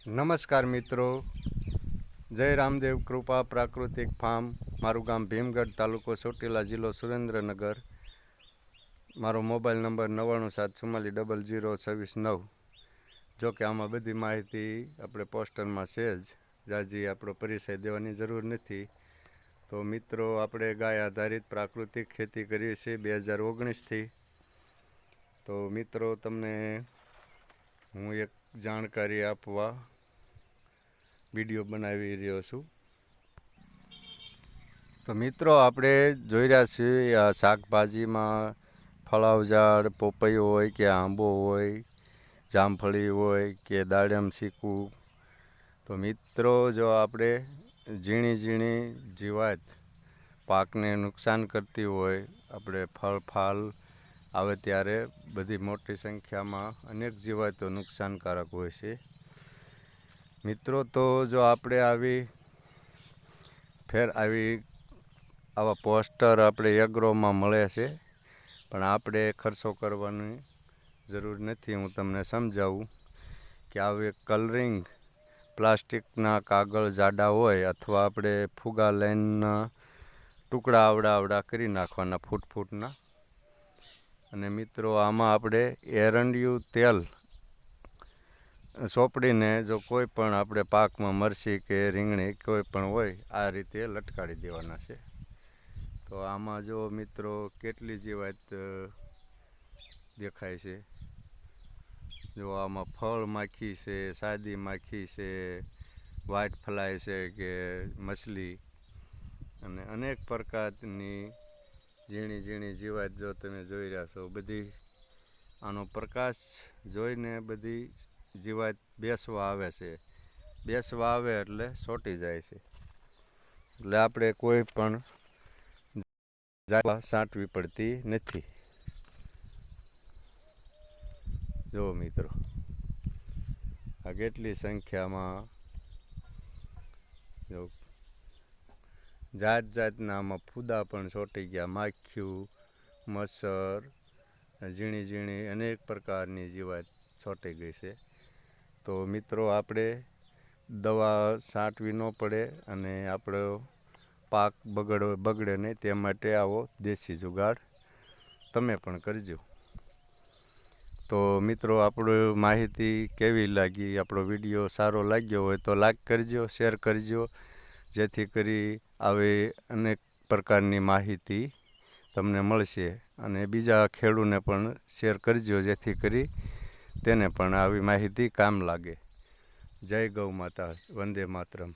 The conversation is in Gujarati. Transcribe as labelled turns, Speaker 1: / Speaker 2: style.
Speaker 1: નમસ્કાર મિત્રો, જય રામદેવ કૃપા પ્રાકૃતિક ફાર્મ. મારું ગામ ભીમગઢ, તાલુકો ચોટીલા, જિલ્લો સુરેન્દ્રનગર. મારો મોબાઈલ નંબર 9974400026 9. જો કે આમાં બધી માહિતી આપણે પોસ્ટરમાં છે જ, જાજી આપણો પરિચય દેવાની જરૂર નથી. તો મિત્રો, આપણે ગાય આધારિત પ્રાકૃતિક ખેતી કરીએ છીએ 2019થી. તો મિત્રો, તમને હું એક જાણકારી આપવા વિડીયો બનાવી રહ્યો છું. તો મિત્રો, આપણે જોઈ રહ્યા છીએ આ શાકભાજીમાં ફળાવ ઝાડ, પોપૈયો હોય કે આંબો હોય, જામફળી હોય કે દાડમ ચીકુ. તો મિત્રો, જો આપણે ઝીણી ઝીણી જીવાત પાકને નુકસાન કરતી હોય, આપણે ફાલ આવે ત્યારે બધી મોટી સંખ્યામાં અનેક જીવાતો નુકસાનકારક હોય છે. મિત્રો, તો જો આપણે આવા પોસ્ટર આપણે એગ્રોમાં મળે છે, પણ આપણે ખર્ચો કરવાની જરૂર નથી. હું તમને સમજાવું કે આવી કલરિંગ પ્લાસ્ટિકના કાગળ જાડા હોય અથવા આપણે ફુગા લાઈનના ટુકડા આવડા કરી નાખવાના ફૂટના. અને મિત્રો, આમાં આપણે એરંડિયું તેલ ચોપડીને જો કોઈ પણ આપણે પાકમાં મરચી કે રીંગણી કોઈ પણ હોય આ રીતે લટકાડી દેવાના છે. તો આમાં જો મિત્રો કેટલી જીવાત દેખાય છે. જો આમાં ફળ માખી છે, સાદી માખી છે, વ્હાઇટ ફ્લાય છે કે મછલી, અને અનેક પ્રકારની ઝીણી ઝીણી જીવાત જો તમે જોઈ રહ્યા છો. બધી આનો પ્રકાશ જોઈને બધી જીવાત બેસવા આવે છે. બેસવા આવે એટલે ચોંટી જાય છે. એટલે આપણે કોઈ પણ છાંટવી પડતી નથી. જો મિત્રો, આ કેટલી સંખ્યામાં જો જાતના આમાં ફૂદા પણ ચોંટી ગયા, માખ્યું, મચ્છર, ઝીણી ઝીણી અનેક પ્રકારની જીવાત ચોંટી ગઈ છે. તો મિત્રો, આપણે દવા છાંટવી ન પડે અને આપણો પાક બગડે નહીં તે માટે આવો દેશી જુગાડ તમે પણ કરજો. તો મિત્રો, આપણું માહિતી કેવી લાગી, આપણો વિડીયો સારો લાગ્યો હોય તો લાઈક કરજો, શેર કરજો, જેથી કરી આવી અનેક પ્રકારની માહિતી તમને મળશે. અને બીજા ખેડૂતને પણ શેર કરજો, જેથી કરી તેને પણ આવી માહિતી કામ લાગે. જય ગૌ માતા, વંદે માતરમ.